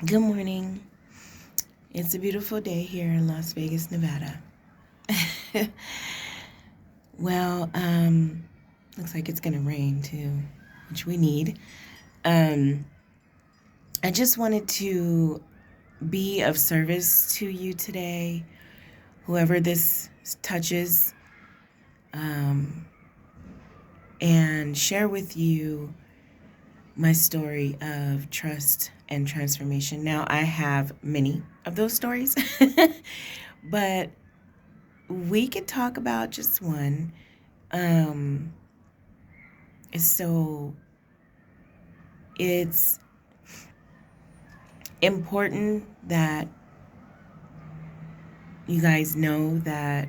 Good morning. It's a beautiful day here in Las Vegas, Nevada. well, looks like it's gonna rain too, which we need. Um, I just wanted to be of service to you today, whoever this touches, um, and share with you my story of trust and transformation. Now, I have many of those stories, but we could talk about just one. Um, so it's important that you guys know that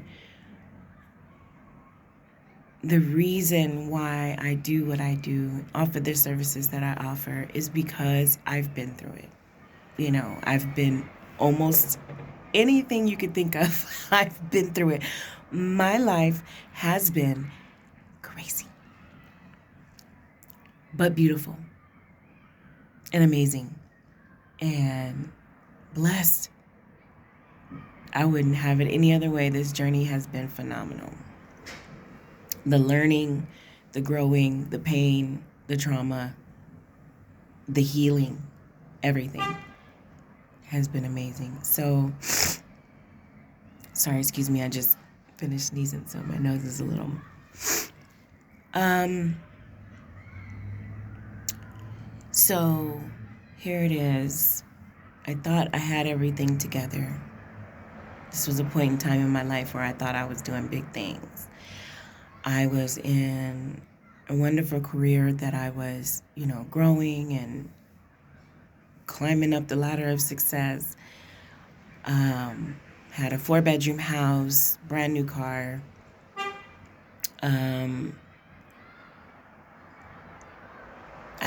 the reason why I do what I do, offer the services that I offer, is because I've been through it. I've been almost anything you could think of, I've been through it. My life has been crazy, but beautiful and amazing and blessed. I wouldn't have it any other way. This journey has been phenomenal. The learning, the growing, the pain, the trauma, the healing, everything has been amazing. So, sorry, excuse me, I just finished sneezing, so my nose is a little. So, here it is. I thought I had everything together. This was a point in time in my life where I thought I was doing big things. I was in a wonderful career that I was, growing and climbing up the ladder of success. Had a 4-bedroom house, brand new car. I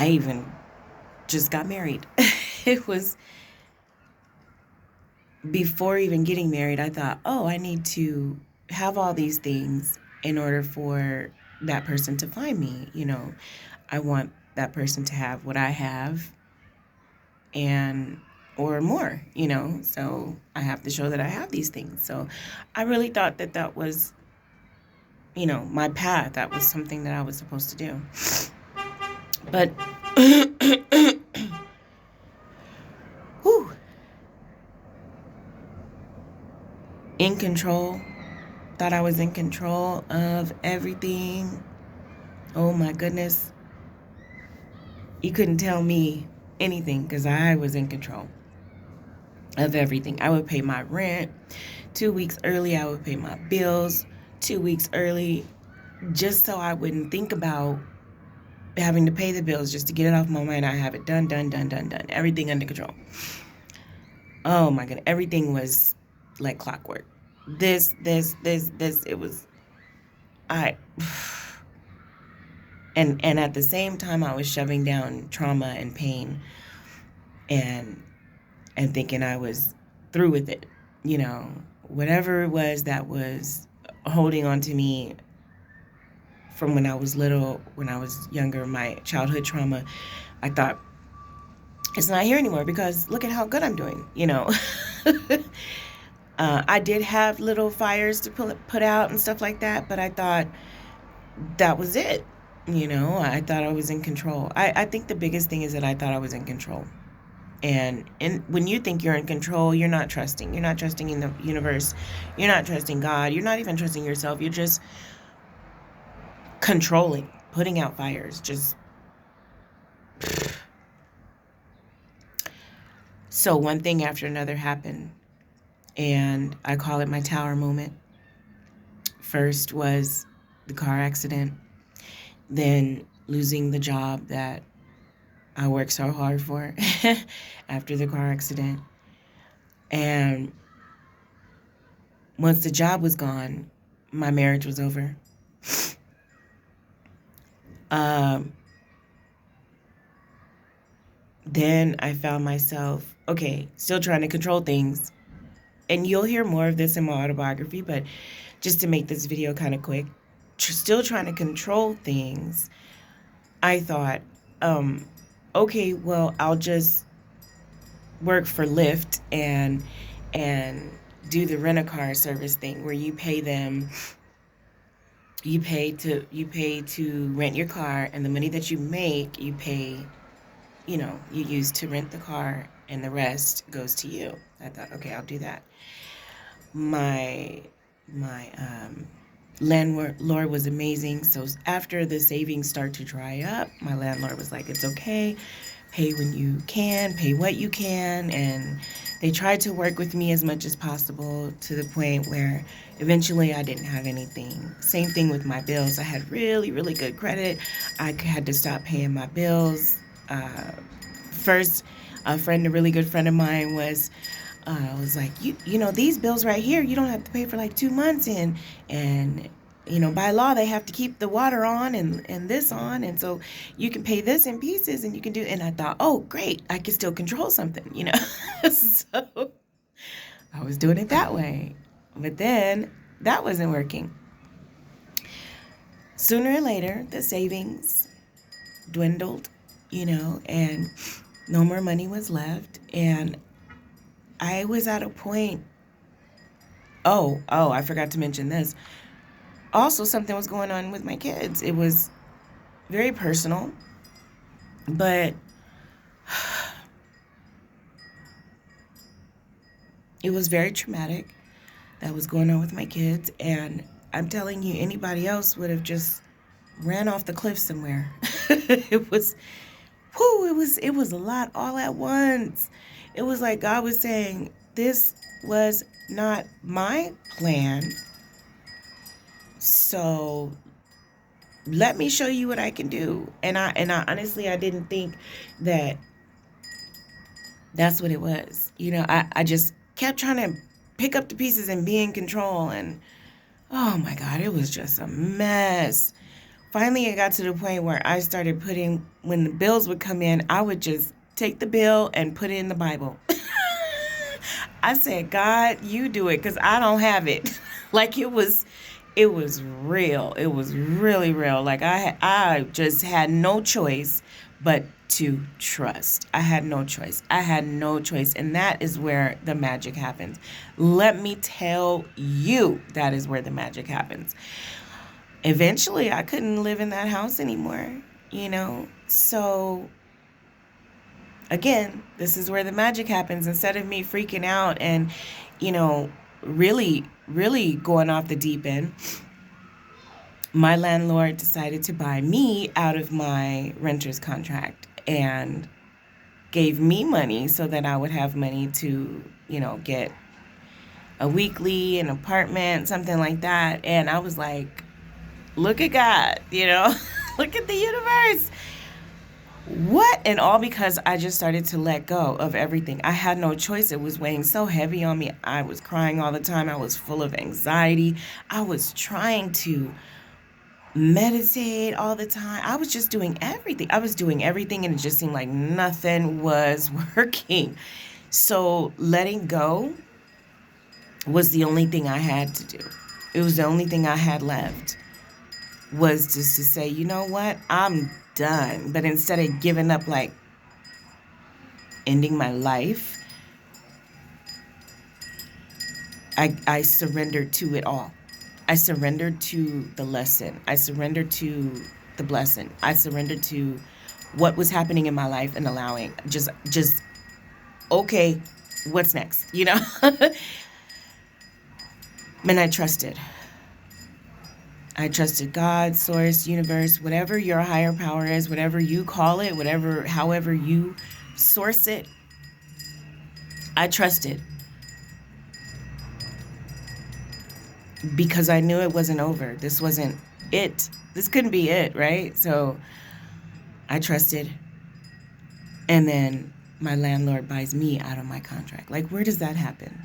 even just got married. It was before even getting married. I thought, I need to have all these things in order for that person to find me. I want that person to have what I have and or more, so I have to show that I have these things. So I really thought that was, my path. That was something that I was supposed to do. But whew, in control, thought I was in control of everything. Oh my goodness. You couldn't tell me anything because I was in control of everything. I would pay my rent 2 weeks early. I would pay my bills 2 weeks early just so I wouldn't think about having to pay the bills, just to get it off my mind. I have it done. Everything under control. Oh my goodness. Everything was like clockwork. This. It was, I, and at the same time I was shoving down trauma and pain and thinking I was through with it. Whatever it was that was holding on to me from when I was little, when I was younger, my childhood trauma, I thought it's not here anymore because look at how good I'm doing. I did have little fires to put out and stuff like that, but I thought that was it. I thought I was in control. I think the biggest thing is that I thought I was in control. And when you think you're in control, you're not trusting. You're not trusting in the universe. You're not trusting God. You're not even trusting yourself. You're just controlling, putting out fires. Just so one thing after another happened, and I call it my tower moment. First was the car accident, then losing the job that I worked so hard for after the car accident. And once the job was gone, my marriage was over. Then I found myself, still trying to control things. And you'll hear more of this in my autobiography, but just to make this video kind of quick, still trying to control things, I thought, well, I'll just work for Lyft and do the rent-a-car service thing where you pay them, you pay to rent your car, and the money that you make, you pay, you use to rent the car, and the rest goes to you. I thought, okay, I'll do that. My my landlord was amazing. So after the savings start to dry up, my landlord was like, "It's okay. Pay when you can, pay what you can." And they tried to work with me as much as possible to the point where eventually I didn't have anything. Same thing with my bills. I had really, really good credit. I had to stop paying my bills. Uh, First, a really good friend of mine was like, these bills right here, you don't have to pay for like 2 months, and by law they have to keep the water on and this on, and so you can pay this in pieces, and you can do. And I thought, oh great, I can still control something. So I was doing it that way, but then that wasn't working. Sooner or later, the savings dwindled, and no more money was left, and I was at a point. Oh, I forgot to mention this. Also, something was going on with my kids. It was very personal, but it was very traumatic that was going on with my kids. And I'm telling you, anybody else would have just ran off the cliff somewhere. It was, whoo, it was a lot all at once. It was like God was saying, this was not my plan. So let me show you what I can do. And I honestly, I didn't think that that's what it was. I just kept trying to pick up the pieces and be in control. And oh my God, it was just a mess. Finally, it got to the point where I started when the bills would come in, I would just take the bill and put it in the Bible. I said, God, you do it, because I don't have it. Like it was real. It was really real. Like I just had no choice but to trust. I had no choice. I had no choice. And that is where the magic happens. Let me tell you, that is where the magic happens. Eventually, I couldn't live in that house anymore. So again, this is where the magic happens. Instead of me freaking out and, really, really going off the deep end, my landlord decided to buy me out of my renter's contract and gave me money so that I would have money to, get a weekly, an apartment, something like that. And I was like, look at God, look at the universe. What? And all because I just started to let go of everything. I had no choice. It was weighing so heavy on me. I was crying all the time. I was full of anxiety. I was trying to meditate all the time. I was just doing everything. I was doing everything, and it just seemed like nothing was working. So letting go was the only thing I had to do. It was the only thing I had left, was just to say, you know what? I'm done. But instead of giving up, like ending my life, I surrendered to it all. I surrendered to the lesson. I surrendered to the blessing. I surrendered to what was happening in my life and allowing just okay, what's next? And I trusted. I trusted God, source, universe, whatever your higher power is, whatever you call it, however you source it. I trusted because I knew it wasn't over. This wasn't it. This couldn't be it, right? So I trusted. And then my landlord buys me out of my contract. Like, where does that happen?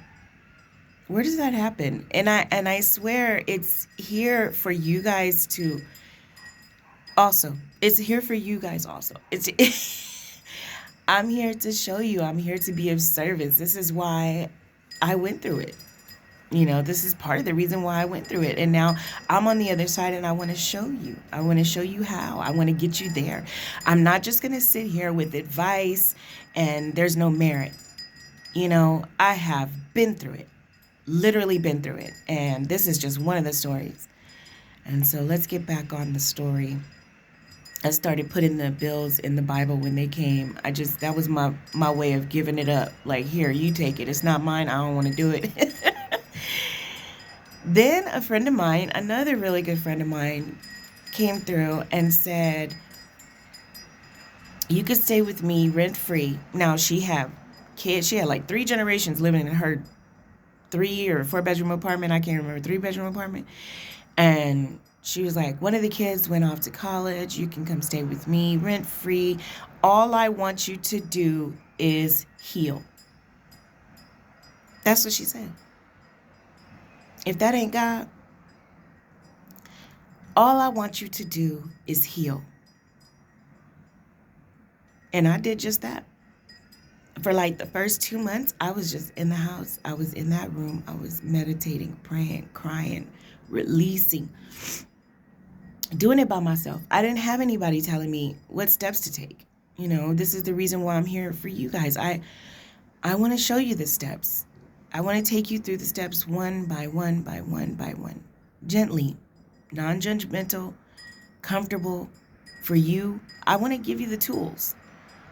Where does that happen? And I swear it's here for you guys to also. It's here for you guys also. I'm here to show you. I'm here to be of service. This is why I went through it. This is part of the reason why I went through it. And now I'm on the other side, and I want to show you. I want to show you how. I want to get you there. I'm not just going to sit here with advice and there's no merit. You know, I have been through it, literally been through it. And this is just one of the stories. And so let's get back on the story. I started putting the bills in the Bible when they came. That was my way of giving it up. Like, here, you take it. It's not mine. I don't want to do it. Then a friend of mine, another really good friend of mine, came through and said, you could stay with me rent free. Now she had kids. She had like 3 generations living in her 3 or 4 bedroom apartment. I can't remember, 3 bedroom apartment. And she was like, one of the kids went off to college. You can come stay with me rent free. All I want you to do is heal. That's what she said. If that ain't God, all I want you to do is heal. And I did just that. For like the first 2 months, I was just in the house. I was in that room. I was meditating, praying, crying, releasing, doing it by myself. I didn't have anybody telling me what steps to take. You know, this is the reason why I'm here for you guys. I want to show you the steps. I want to take you through the steps one by one by one by one. Gently, non-judgmental, comfortable for you. I want to give you the tools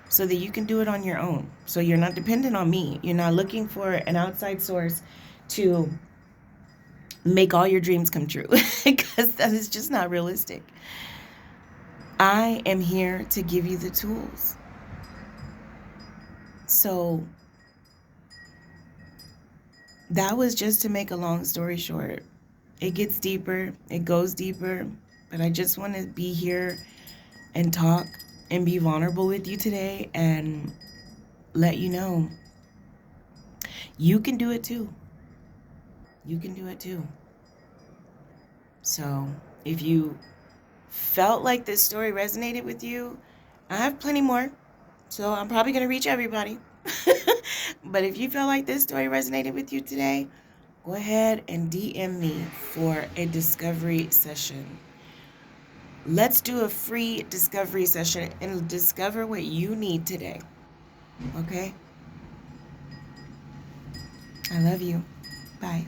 so that you can do it on your own. So you're not dependent on me. You're not looking for an outside source to make all your dreams come true, because that is just not realistic. I am here to give you the tools. So that was just to make a long story short. It gets deeper, it goes deeper, but I just want to be here and talk and be vulnerable with you today and let you know you can do it too. You can do it too. So if you felt like this story resonated with you, I have plenty more. So I'm probably going to reach everybody. But if you feel like this story resonated with you today, go ahead and DM me for a discovery session. Let's do a free discovery session and discover what you need today. Okay? I love you. Bye.